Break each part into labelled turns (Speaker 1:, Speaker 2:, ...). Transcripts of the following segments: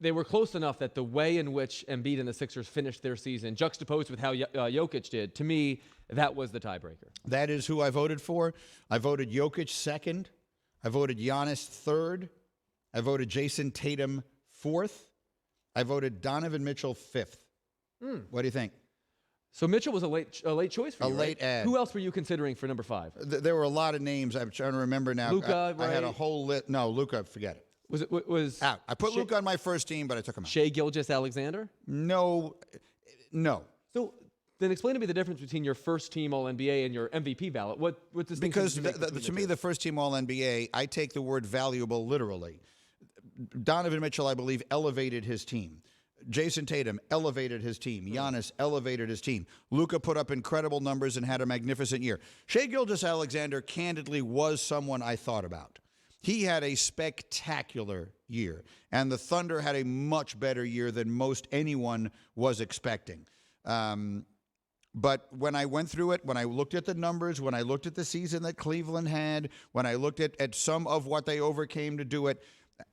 Speaker 1: they were close enough that the way in which Embiid and the Sixers finished their season, juxtaposed with how Jokic did, to me, that was the tiebreaker.
Speaker 2: That is who I voted for. I voted Jokic second. I voted Giannis third. I voted Jason Tatum fourth. I voted Donovan Mitchell fifth. What do you think?
Speaker 1: So Mitchell was a late choice for you, right?
Speaker 2: Late add.
Speaker 1: Who else were you considering for number 5?
Speaker 2: There were a lot of names. I'm trying to remember now.
Speaker 1: Luka,
Speaker 2: I had a whole list. No, Luka, forget it.
Speaker 1: Was
Speaker 2: out. I put Luka on my first team, but I took him out.
Speaker 1: Shai Gilgeous-Alexander?
Speaker 2: No.
Speaker 1: So then explain to me the difference between your first team All-NBA and your MVP ballot. What distinction?
Speaker 2: Because to me, the first team All-NBA, I take the word valuable literally. Donovan Mitchell, I believe, elevated his team. Jason Tatum elevated his team. Giannis elevated his team. Luka put up incredible numbers and had a magnificent year. Shai Gilgeous-Alexander, candidly, was someone I thought about. He had a spectacular year, and the Thunder had a much better year than most anyone was expecting. But when I went through it, when I looked at the numbers, when I looked at the season that Cleveland had, when I looked at some of what they overcame to do it,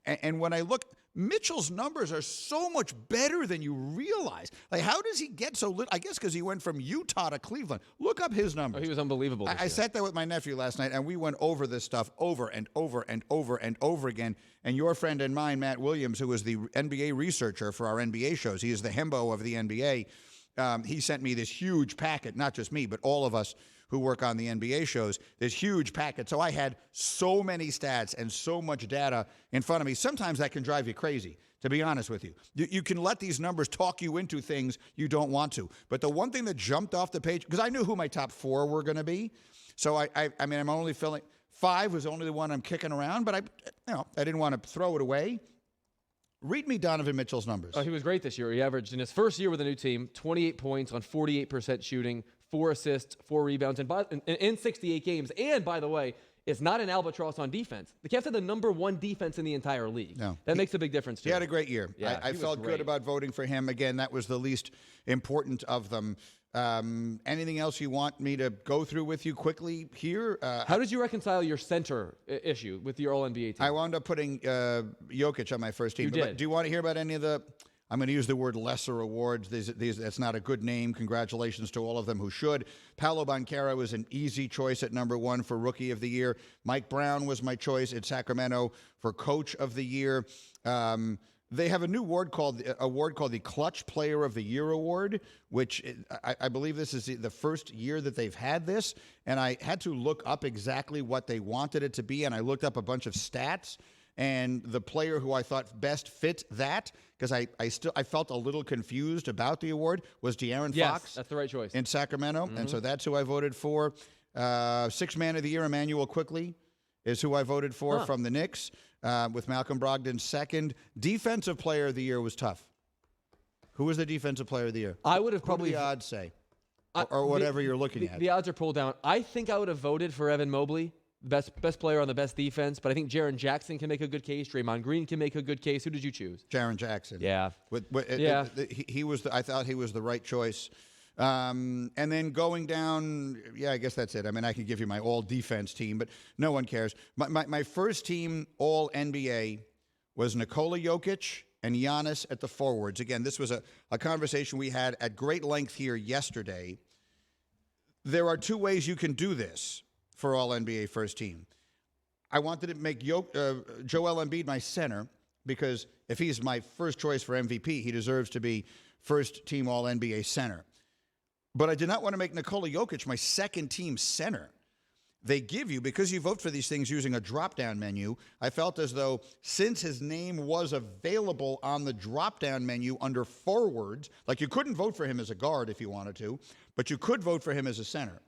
Speaker 2: and when I look, Mitchell's numbers are so much better than you realize. Like, how does he get so little? I guess because he went from Utah to Cleveland. Look up his numbers.
Speaker 1: Oh, he was unbelievable.
Speaker 2: I sat there with my nephew last night, and we went over this stuff over and over and over and over again. And your friend and mine, Matt Williams, who is the NBA researcher for our NBA shows, he is the Hembo of the NBA. He sent me this huge packet, not just me, but all of us who work on the NBA shows, this huge packet. So I had so many stats and so much data in front of me. Sometimes that can drive you crazy, to be honest with you. You can let these numbers talk you into things you don't want to. But the one thing that jumped off the page, because I knew who my top 4 were going to be. So I mean, I'm only feeling 5 was only the one I'm kicking around, but I didn't want to throw it away. Read me Donovan Mitchell's numbers.
Speaker 1: Oh, he was great this year. He averaged in his first year with a new team, 28 points on 48% shooting, 4 assists, 4 rebounds, in 68 games. And by the way, it's not an albatross on defense. The Cavs had the number 1 defense in the entire league.
Speaker 2: No.
Speaker 1: That makes a big difference too.
Speaker 2: He had a great year.
Speaker 1: Yeah,
Speaker 2: I felt good about voting for him. Again, that was the least important of them. Anything else you want me to go through with you quickly here?
Speaker 1: How did you reconcile your center issue with your All-NBA team?
Speaker 2: I wound up putting Jokic on my first team.
Speaker 1: You did.
Speaker 2: Do you want to hear about any of the, I'm going to use the word lesser awards. That's not a good name. Congratulations to all of them who should. Paolo Banchero was an easy choice at number 1 for Rookie of the Year. Mike Brown was my choice at Sacramento for Coach of the Year. They have a new award called the Clutch Player of the Year Award, which I believe this is the first year that they've had this. And I had to look up exactly what they wanted it to be, and I looked up a bunch of stats. And the player who I thought best fit that, because I felt a little confused about the award, was De'Aaron Fox.
Speaker 1: Yes, that's the right choice.
Speaker 2: In Sacramento, and so that's who I voted for. Sixth Man of the Year, Emmanuel Quickley, is who I voted for from the Knicks, with Malcolm Brogdon second. Defensive Player of the Year was tough. Who was the Defensive Player of the Year?
Speaker 1: I would have probably...
Speaker 2: What do the odds say? Or whatever you're looking at.
Speaker 1: The odds are pulled down. I think I would have voted for Evan Mobley, best player on the best defense, but I think Jaren Jackson can make a good case. Draymond Green can make a good case. Who did you choose?
Speaker 2: Jaren Jackson.
Speaker 1: Yeah.
Speaker 2: He was. I thought he was the right choice. And then going down, I guess that's it. I mean, I could give you my all-defense team, but no one cares. My first team all-NBA was Nikola Jokic and Giannis at the forwards. Again, this was a conversation we had at great length here yesterday. There are 2 ways you can do this for all-NBA first team. I wanted to make Joel Embiid my center, because if he's my first choice for MVP, he deserves to be first-team all-NBA center. But I did not want to make Nikola Jokic my second-team center. They give you, because you vote for these things using a drop-down menu, I felt as though since his name was available on the drop-down menu under forwards, like you couldn't vote for him as a guard if you wanted to, but you could vote for him as a center.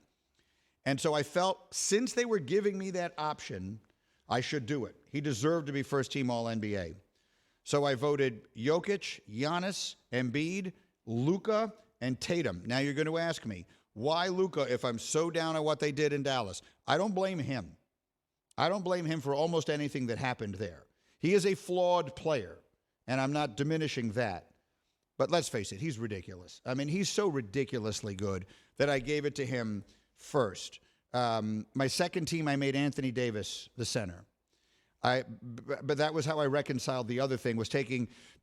Speaker 2: And so I felt since they were giving me that option, I should do it. He deserved to be first-team All-NBA. So I voted Jokic, Giannis, Embiid, Luka, and Tatum. Now you're going to ask me, why Luka if I'm so down on what they did in Dallas? I don't blame him. I don't blame him for almost anything that happened there. He is a flawed player, and I'm not diminishing that. But let's face it, he's ridiculous. I mean, he's so ridiculously good that I gave it to him first. My second team, I made Anthony Davis the center. But that was how I reconciled the other thing, was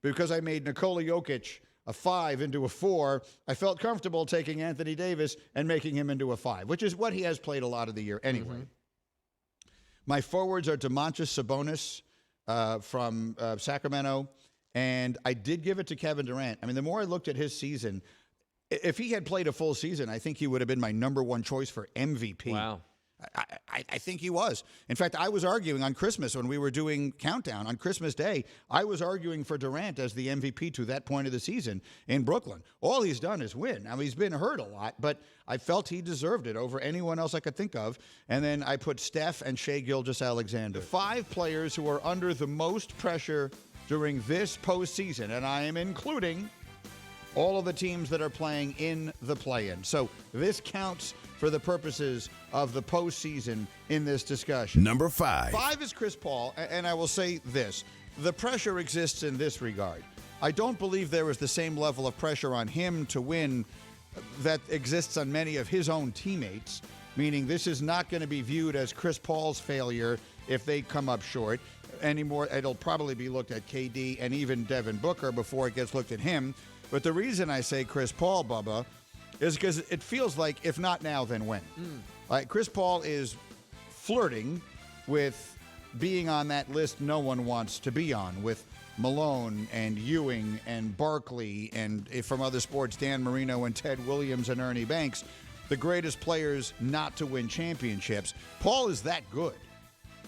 Speaker 2: because I made Nikola Jokic a 5 into a 4, I felt comfortable taking Anthony Davis and making him into a 5, which is what he has played a lot of the year anyway. My forwards are Domantas Sabonis from Sacramento, and I did give it to Kevin Durant. I mean, the more I looked at his season, if he had played a full season, I think he would have been my number one choice for MVP.
Speaker 1: Wow.
Speaker 2: I think he was. In fact, I was arguing on Christmas when we were doing Countdown on Christmas Day. I was arguing for Durant as the MVP to that point of the season in Brooklyn. All he's done is win. Now, he's been hurt a lot, but I felt he deserved it over anyone else I could think of. And then I put Steph and Shai Gilgeous-Alexander. 5 players who are under the most pressure during this postseason, and I am including all of the teams that are playing in the play-in. So this counts for the purposes of the postseason in this discussion.
Speaker 3: Number 5.
Speaker 2: 5 is Chris Paul, and I will say this. The pressure exists in this regard. I don't believe there is the same level of pressure on him to win that exists on many of his own teammates, meaning this is not going to be viewed as Chris Paul's failure if they come up short anymore. It'll probably be looked at KD and even Devin Booker before it gets looked at him. But the reason I say Chris Paul, Bubba, is because it feels like if not now, then when. Chris Paul is flirting with being on that list no one wants to be on, with Malone and Ewing and Barkley and, from other sports, Dan Marino and Ted Williams and Ernie Banks, the greatest players not to win championships. Paul is that good.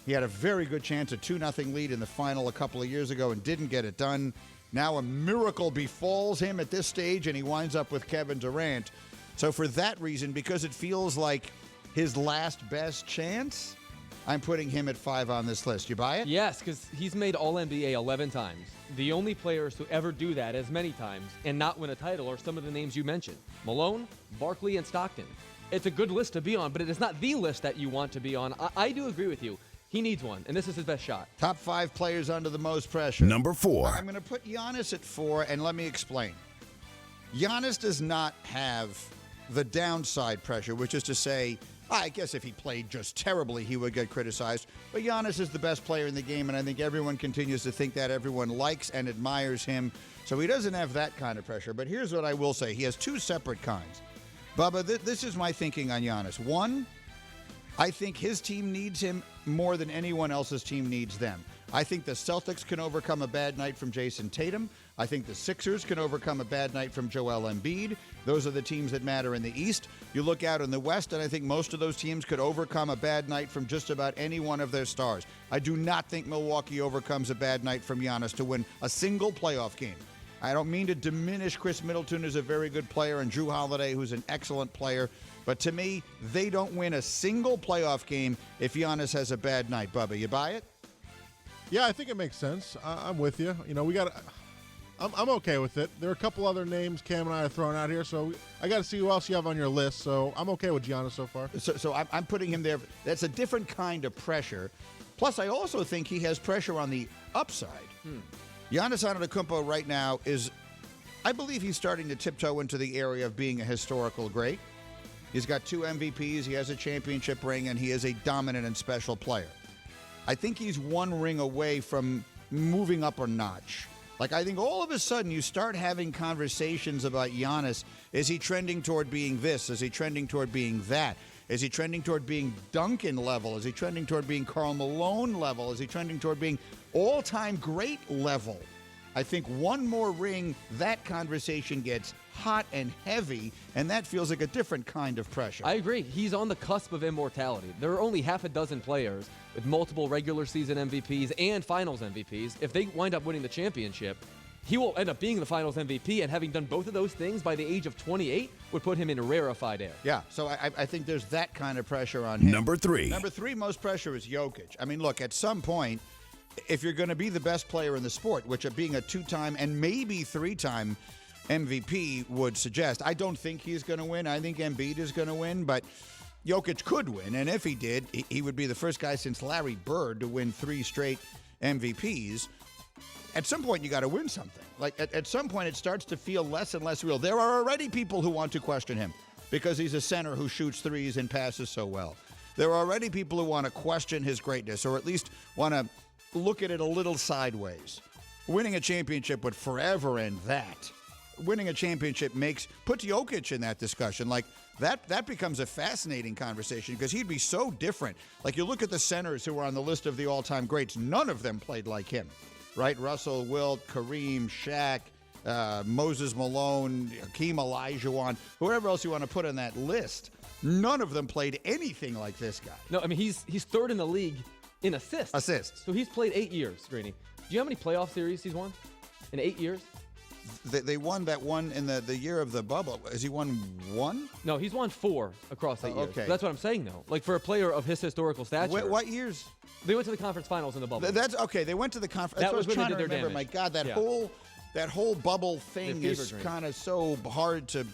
Speaker 2: He had a very good chance, a 2-0 lead in the final a couple of years ago and didn't get it done. Now a miracle befalls him at this stage, and he winds up with Kevin Durant. So for that reason, because it feels like his last best chance, I'm putting him at 5 on this list. You buy it?
Speaker 1: Yes, because he's made All-NBA 11 times. The only players to ever do that as many times and not win a title are some of the names you mentioned. Malone, Barkley, and Stockton. It's a good list to be on, but it is not the list that you want to be on. I do agree with you. He needs one, and this is his best shot.
Speaker 2: Top 5 players under the most pressure.
Speaker 3: Number 4.
Speaker 2: I'm going to put Giannis at 4, and let me explain. Giannis does not have the downside pressure, which is to say, I guess if he played just terribly, he would get criticized. But Giannis is the best player in the game, and I think everyone continues to think that. Everyone likes and admires him. So he doesn't have that kind of pressure. But here's what I will say. He has 2 separate kinds. Bubba, this is my thinking on Giannis. 1, I think his team needs him more than anyone else's team needs them. I think the Celtics can overcome a bad night from Jason Tatum. I think the Sixers can overcome a bad night from Joel Embiid. Those are the teams that matter in the East. You look out in the West, and I think most of those teams could overcome a bad night from just about any one of their stars. I do not think Milwaukee overcomes a bad night from Giannis to win a single playoff game. I don't mean to diminish Chris Middleton, who's a very good player, and Jrue Holiday, who's an excellent player. But to me, they don't win a single playoff game if Giannis has a bad night. Bubba, you buy it?
Speaker 4: Yeah, I think it makes sense. I'm with you. You know, I'm okay with it. There are a couple other names Cam and I are throwing out here, so I got to see who else you have on your list. So I'm okay with Giannis so far.
Speaker 2: So I'm putting him there. That's a different kind of pressure. Plus, I also think he has pressure on the upside. Giannis Antetokounmpo right now is, I believe he's starting to tiptoe into the area of being a historical great. He's got 2 MVPs, he has a championship ring, and he is a dominant and special player. I think he's 1 ring away from moving up a notch. Like, I think all of a sudden you start having conversations about Giannis. Is he trending toward being this? Is he trending toward being that? Is he trending toward being Duncan level? Is he trending toward being Karl Malone level? Is he trending toward being all-time great level? I think 1 more ring, that conversation gets hot and heavy, and that feels like a different kind of pressure.
Speaker 1: I agree. He's on the cusp of immortality. There are only half a dozen players with multiple regular season MVPs and finals MVPs. If they wind up winning the championship, he will end up being the finals MVP, and having done both of those things by the age of 28 would put him in rarefied air.
Speaker 2: Yeah, so I think there's that kind of pressure on him.
Speaker 3: Number 3.
Speaker 2: Number 3 most pressure is Jokic. I mean, look, at some point, if you're going to be the best player in the sport, which being a 2-time and maybe 3-time MVP would suggest, I don't think he's going to win. I think Embiid is going to win, but Jokic could win. And if he did, he would be the first guy since Larry Bird to win 3 straight MVPs. At some point, you got to win something. Like, at some point, it starts to feel less and less real. There are already people who want to question him because he's a center who shoots threes and passes so well. There are already people who want to question his greatness, or at least want to look at it a little sideways. Winning a championship would forever end that. Winning a championship puts Jokic in that discussion. Like, that becomes a fascinating conversation because he'd be so different. Like, you look at the centers who are on the list of the all-time greats. None of them played like him, right? Russell, Wilt, Kareem, Shaq, Moses Malone, Hakeem Olajuwon, whoever else you want to put on that list. None of them played anything like this guy.
Speaker 1: No, I mean, he's third in the league in assists.
Speaker 2: Assists.
Speaker 1: So he's played 8 years, Greeny. Do you know how many playoff series he's won in 8 years?
Speaker 2: They won that one in the year of the bubble. Has he won one?
Speaker 1: No, he's won 4 across 8 years.
Speaker 2: Okay.
Speaker 1: That's what I'm saying, though. Like, for a player of his historical stature.
Speaker 2: What years?
Speaker 1: They went to the conference finals in the bubble.
Speaker 2: That's okay. They went to the conference.
Speaker 1: That
Speaker 2: That's
Speaker 1: was
Speaker 2: what I was
Speaker 1: when they
Speaker 2: trying to
Speaker 1: did their
Speaker 2: remember.
Speaker 1: damage.
Speaker 2: My God, that whole bubble thing
Speaker 1: The fever
Speaker 2: is
Speaker 1: dream.
Speaker 2: kind of so hard to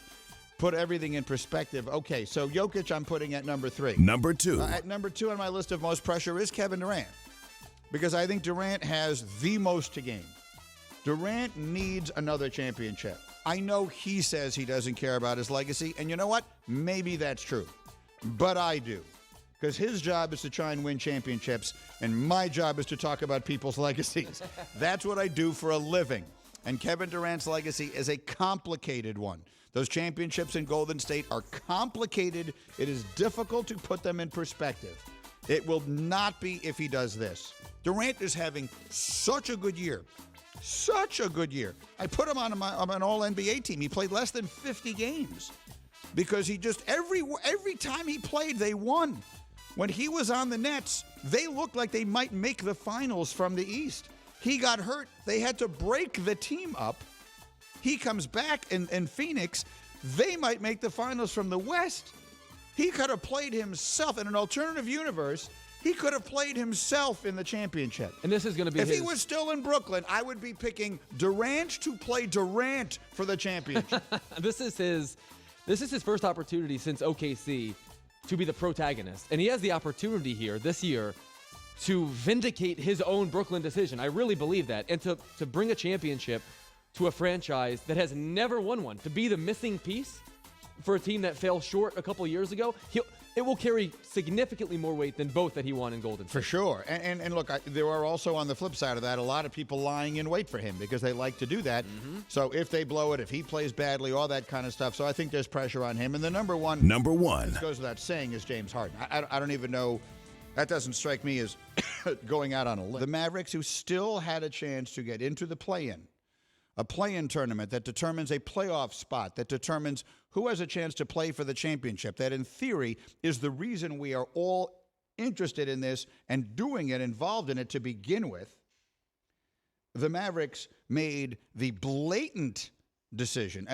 Speaker 2: put everything in perspective. Okay, so Jokic I'm putting at number 3.
Speaker 3: Number 2.
Speaker 2: At number 2 on my list of most pressure is Kevin Durant, because I think Durant has the most to gain. Durant needs another championship. I know he says he doesn't care about his legacy, and you know what? Maybe that's true. But I do. Because his job is to try and win championships, and my job is to talk about people's legacies. That's what I do for a living. And Kevin Durant's legacy is a complicated one. Those championships in Golden State are complicated. It is difficult to put them in perspective. It will not be if he does this. Durant is having such a good year. Such a good year. I put him on an all-NBA team. He played less than 50 games because he just, every time he played, they won. When he was on the Nets, they looked like they might make the finals from the East. He got hurt. They had to break the team up. He comes back in Phoenix. They might make the finals from the West. He could have played himself in an alternative universe. He could have played himself in the championship.
Speaker 1: And this is going to be
Speaker 2: If he was still in Brooklyn, I would be picking Durant to play Durant for the championship.
Speaker 1: This is his first opportunity since OKC to be the protagonist. And he has the opportunity here this year to vindicate his own Brooklyn decision. I really believe that. And to bring a championship to a franchise that has never won one, to be the missing piece for a team that fell short a couple years ago, it will carry significantly more weight than both that he won in Golden State.
Speaker 2: For sure. And look, there are also on the flip side of that a lot of people lying in wait for him because they like to do that. Mm-hmm. So if they blow it, if he plays badly, all that kind of stuff. So I think there's pressure on him. And the number one, this goes without saying, is James Harden. I don't even know. That doesn't strike me as going out on a limb. The Mavericks, who still had a chance to get into the play-in, a play-in tournament that determines a playoff spot, that determines who has a chance to play for the championship, that in theory is the reason we are all interested in this and doing it, involved in it to begin with. The Mavericks made the blatant decision.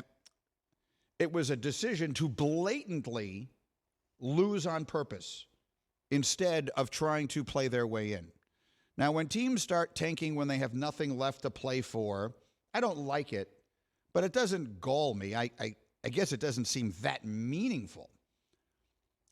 Speaker 2: It was a decision to blatantly lose on purpose instead of trying to play their way in. Now, when teams start tanking when they have nothing left to play for, I don't like it, but it doesn't gall me. I guess it doesn't seem that meaningful.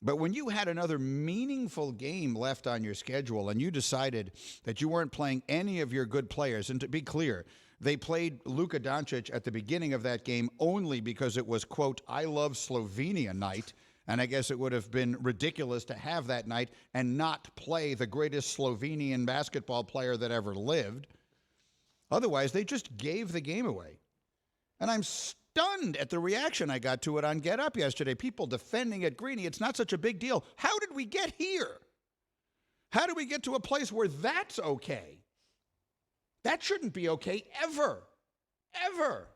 Speaker 2: But when you had another meaningful game left on your schedule and you decided that you weren't playing any of your good players, and to be clear, they played Luka Doncic at the beginning of that game only because it was, quote, I love Slovenia night, and I guess it would have been ridiculous to have that night and not play the greatest Slovenian basketball player that ever lived. Otherwise, they just gave the game away. And I'm stunned at the reaction I got to it on Get Up yesterday. People defending it, Greeny, it's not such a big deal. How did we get here? How did we get to a place where that's okay? That shouldn't be okay ever. Ever.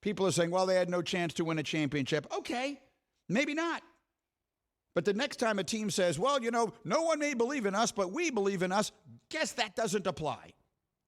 Speaker 2: People are saying, well, they had no chance to win a championship. Okay, maybe not. But the next time a team says, well, you know, no one may believe in us, but we believe in us, guess that doesn't apply.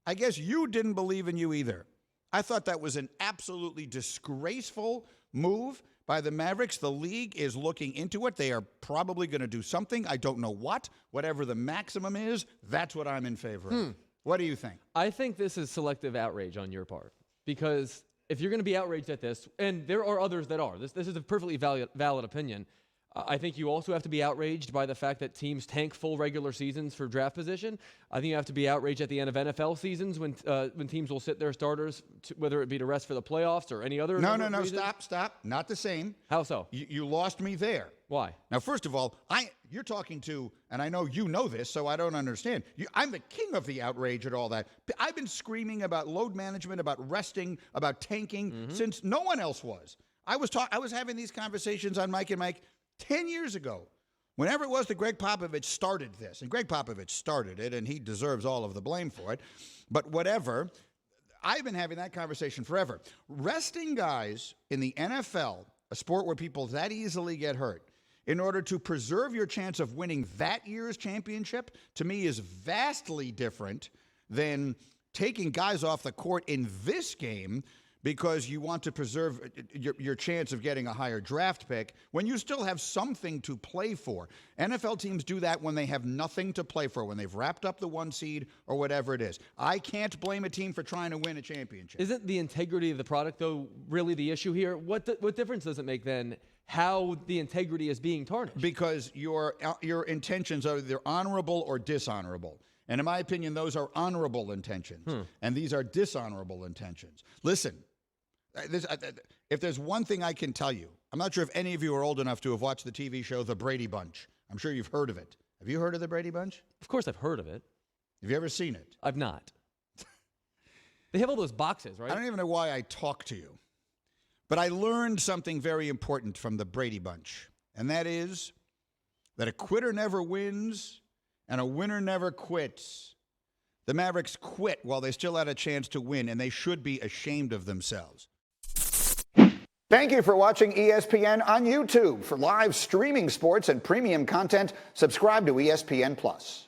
Speaker 2: I guess you didn't believe in you either. I thought that was an absolutely disgraceful move by the Mavericks. The league is looking into it. They are probably going to do something. I don't know what. Whatever the maximum is, that's what I'm in favor of. What do you think?
Speaker 1: I think this is selective outrage on your part. Because if you're going to be outraged at this, and there are others that are, this is a perfectly valid opinion, I think you also have to be outraged by the fact that teams tank full regular seasons for draft position. I think you have to be outraged at the end of NFL seasons when teams will sit their starters, whether it be to rest for the playoffs or any other.
Speaker 2: No,
Speaker 1: reason.
Speaker 2: stop. Not the same.
Speaker 1: How so?
Speaker 2: You lost me there.
Speaker 1: Why?
Speaker 2: Now, first of all, you're talking to, and I know you know this, so I don't understand. I'm the king of the outrage at all that. I've been screaming about load management, about resting, about tanking since no one else was. I was having these conversations on Mike and Mike 10 years ago. Whenever it was that Greg Popovich started this, and Greg Popovich started it, and he deserves all of the blame for it, but whatever, I've been having that conversation forever. Resting guys in the NFL, a sport where people that easily get hurt, in order to preserve your chance of winning that year's championship, to me is vastly different than taking guys off the court in this game because you want to preserve your chance of getting a higher draft pick when you still have something to play for. NFL teams do that when they have nothing to play for, when they've wrapped up the 1 seed or whatever it is. I can't blame a team for trying to win a championship.
Speaker 1: Isn't the integrity of the product, though, really the issue here? What difference does it make then how the integrity is being tarnished?
Speaker 2: Because your intentions are either honorable or dishonorable. And in my opinion, those are honorable intentions. And these are dishonorable intentions. Listen, if there's one thing I can tell you, I'm not sure if any of you are old enough to have watched the TV show The Brady Bunch. I'm sure you've heard of it. Have you heard of The Brady Bunch?
Speaker 1: Of course I've heard of it.
Speaker 2: Have you ever seen it?
Speaker 1: I've not. They have all those boxes, right?
Speaker 2: I don't even know why I talk to you. But I learned something very important from The Brady Bunch, and that is that a quitter never wins and a winner never quits. The Mavericks quit while they still had a chance to win, and they should be ashamed of themselves.
Speaker 3: Thank you for watching ESPN on YouTube. For live streaming sports and premium content, subscribe to ESPN+.